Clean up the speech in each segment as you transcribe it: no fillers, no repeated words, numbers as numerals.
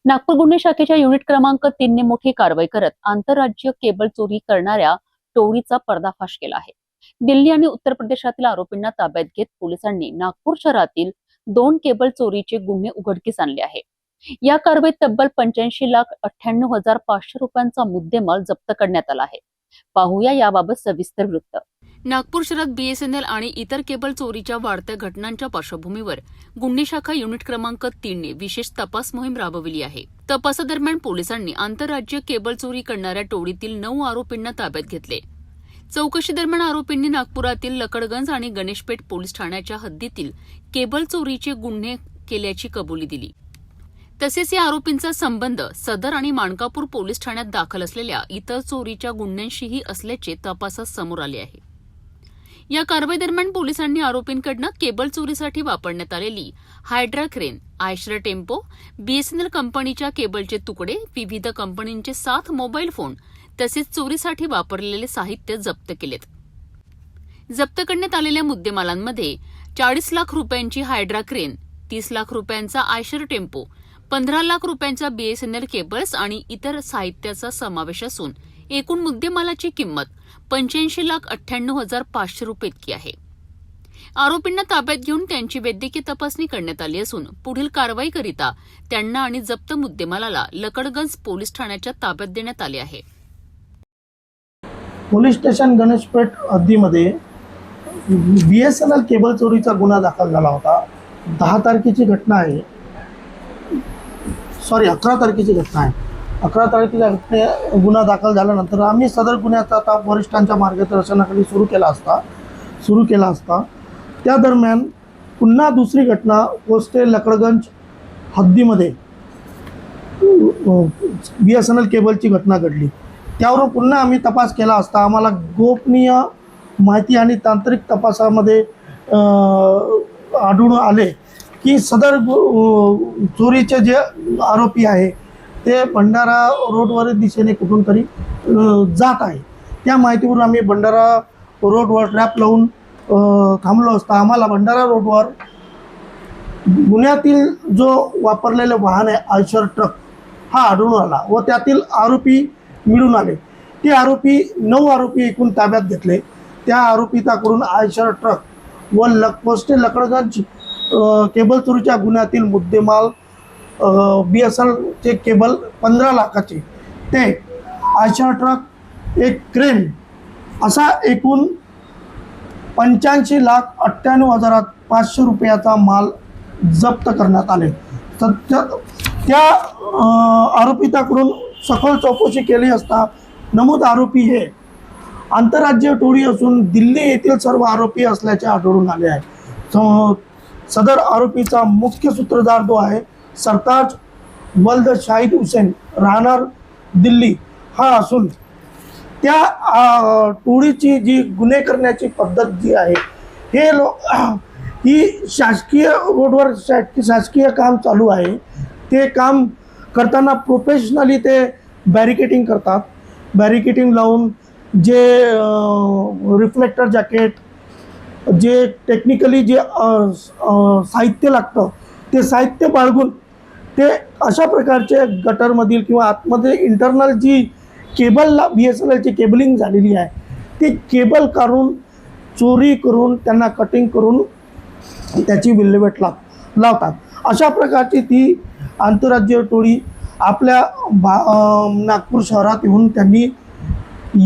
नागपूर गुन्हे शाखेच्या युनिट क्रमांक 3 ने मोठी कारवाई करत आंतरराज्य केबल चोरी करणाऱ्या टोळीचा पर्दाफाश केला आहे। दिल्ली आणि उत्तर प्रदेशातील आरोपींना ताब्यात घेत पोलिसांनी नागपूर शहरातील 2 केबल चोरीचे गुन्हे उघडकीस आणले आहे। या कारवाईत तब्बल 85,98,500 रुपयांचा मुद्देमाल जप्त करण्यात आला आहे। पाहूया याबाबत सविस्तर वृत्त। नागपूर शहरात बीएसएनएल आणि इतर केबल चोरीच्या वाढत्या घटनांच्या पार्श्वभूमीवर गुन्हे शाखा युनिट क्रमांक 3 ने विशेष तपास मोहीम राबवली आहे। तपासादरम्यान पोलिसांनी आंतरराज्य केबल चोरी करणाऱ्या टोळीतील 9 आरोपींना ताब्यात घेतले। चौकशी दरम्यान आरोपींनी नागपुरातील लकडगंज आणि गणेशपेठ पोलीस ठाण्याच्या हद्दीतील केबल चोरीचे गुन्हे केल्याची कबुली दिली। तसेच या आरोपींचा संबंध सदर आणि मानकापूर पोलीस ठाण्यात दाखल असलेल्या इतर चोरीच्या गुन्ह्यांशीही असल्याचे तपासात समोर आले आहे। या कारवाई दरम्यान पोलिसांनी आरोपींकडून केबल चोरीसाठी वापरण्यात आलेली hydra crane, Eicher tempo, BSNL कंपनीच्या केबलचे तुकडे, विविध कंपनींचे 7 मोबाईल फोन तसेच चोरीसाठी वापरलेले साहित्य जप्त केलेत। जप्त करण्यात आलेल्या मुद्देमालांमध्ये 40 लाख रुपयांची हायड्रा क्रेन, 30 लाख रुपयांचा आयशर टेम्पो, 15 लाख रुपयांचा बीएसएनएल केबल्स आणि इतर साहित्याचा समावेश असून एकूण मुद्देमालाची किंमत 85,98,500 रुपये इतकी आहे। आरोपींना ताब्यात घेऊन त्यांची वैद्यकीय तपासणी करण्यात आली असून पुढील कारवाईकरिता त्यांना आणि जप्त मुद्देमालाला लकडगंज पोलीस ठाण्याच्या ताब्यात देण्यात आले आहे। पोलीस स्टेशन गणेशपेठ हद्दीमध्ये बीएसएनएल केबल चोरीचा गुन्हा दाखल झाला होता। 10 तारखेची घटना आहे, 11 तारखेची घटना आहे। 11 तारखेला गुन्हा दाखल झाल्यानंतर आम्ही सदर गुन्ह्याचा तपास वरिष्ठांच्या मार्गदर्शनाखाली सुरू केला असता त्या दरम्यान पुन्हा दुसरी घटना पोस्टे लकडगंज हद्दीमध्ये बीएसएनएल केबलची घटना घडली। त्यावरून पुन्हा आम्ही तपास केला असता आम्हाला गोपनीय माहिती आणि तांत्रिक तपासामध्ये आढळून आले की सदर चोरीचे जे आरोपी आहे ते भंडारा रोडवर दिशेने कुठून तरी जात आहे। त्या माहितीवरून आम्ही भंडारा रोडवर ट्रॅप लावून थांबलो असता आम्हाला भंडारा रोडवर गुन्ह्यातील जो वापरलेले वाहन आहे आयशर ट्रक हा आढळून आला व त्यातील आरोपी मिळून आले। ते आरोपी 9 आरोपी एकूण ताब्यात घेतले। त्या आरोपीताकडून आयशर ट्रक व पोस्टे लकडगंज केबल चोरीच्या गुन्ह्यातील मुद्देमाल बीएसएनएलचे केबल 15 लाखाचे, ते आयशर ट्रक, एक क्रेन असा एकूण 85,98,500 रुपयाचा माल जप्त करण्यात आले। त्या आरोपिताकडून सखोल चौकशी केली असता नमूद आरोपी हे आंतरराज्य टोळी असून दिल्ली येथील सर्व आरोपी असल्याचे आढळून आले आहे। सदर आरोपीचा मुख्य सूत्रधार जो आहे सरताज वल्द शाहिद हुसेन राहणार दिल्ली हा असून त्या टोळीची जी गुन्हे करण्याची पद्धत जी आहे ही शासकीय रोडवर शासकीय काम चालू आहे। ते काम करताना प्रोफेशनली ते बॅरिकेटिंग करतात। बॅरिकेटिंग लावून जे रिफ्लेक्टर जॅकेट, जे टेक्निकली जे साहित्य लागतं ते साहित्य बाळगून ते अशा प्रकारचे गटरमधील किंवा आतमध्ये इंटरनल जी केबलला बीएसएनएलची केबलिंग झालेली आहे ते केबल काढून चोरी करून त्यांना कटिंग करून त्याची विल्हेवाट लावतात। अशा प्रकारची ती आंतरराज्य टोळी आपल्या नागपूर शहरात येऊन त्यांनी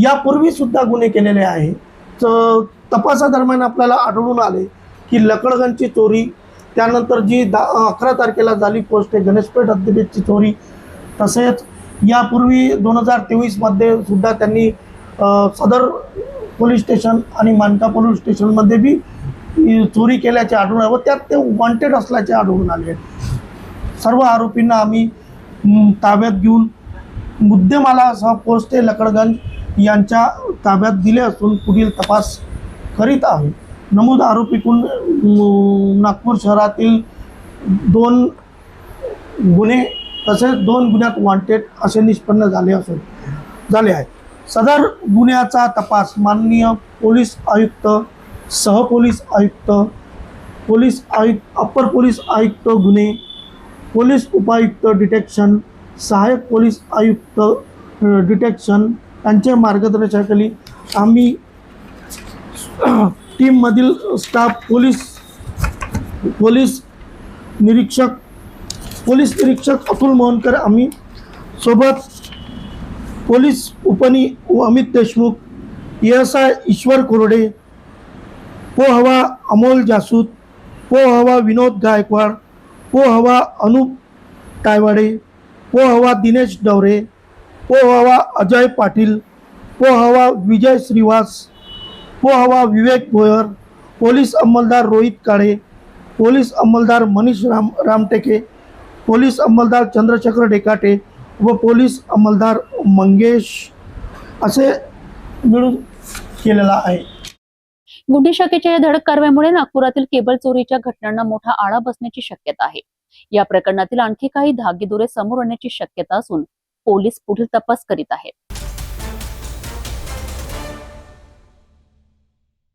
यापूर्वीसुद्धा गुन्हे केलेले आहे। तपासादरम्यान आपल्याला आढळून आले की लकडगंजची चोरी, त्यानंतर जी 11 तारखेला झाली पोस्टे गणेशपेठ हद्दीची चोरी, तसेच यापूर्वी 2023मध्ये सुद्धा त्यांनी सदर पोलीस स्टेशन आणि मानका पोलीस स्टेशनमध्ये बी चोरी केल्याचे आढळून आले व त्यात ते वॉन्टेड असल्याचे आढळून आले। सर्व आरोपींना आम्ही ताब्यात घेऊन मुद्देमालासह पोस्टे लकडगंज यांच्या ताब्यात दिले असून पुढील तपास करीत आहे। नमूद आरोपीकडून नागपूर शहरातील 2 गुन्हे तसेच 2 गुन्ह्यात वॉन्टेड असे निष्पन्न झाले आहे। सदर गुन्ह्याचा तपास माननीय पोलीस आयुक्त, सहपोलीस आयुक्त, अपर पोलीस आयुक्त गुन्हे पोलीस उपायुक्त डिटेक्शन, सहाय्यक पोलीस आयुक्त डिटेक्शन यांच्या मार्गदर्शनाखाली आम्ही टीममधील स्टाफ पोलीस निरीक्षक अतुल मोहनकर, आम्ही सोबत पोलीस उपनी अमित देशमुख, ASI ईश्वर कोरडे, पोहवा अमोल जासूद, पोहवा विनोद गायकवाड, पोहवा अनूप टायवाडे, पोहवा दिनेश डवरे, पोहवा अजय पाटील, पोहवा विजय श्रीवास, पोहवा विवेक भोयर, पोलीस अंमलदार रोहित काळे, पोलीस अंमलदार मनीष रामटेके, पोलीस अंमलदार चंद्रशेखर डेकाटे व पोलीस अंमलदार मंगेश असे मिळून केलेला आहे. गुन्हे शाखेच्या या धडक कारवाईमुळे नागपुरातील केबल चोरीच्या घटनांना मोठा आळा बसण्याची शक्यता आहे. या प्रकरणातील आणखी काही धागेदोरे समोर येण्याची शक्यता असून पोलीस पुढील तपास करीत आहेत.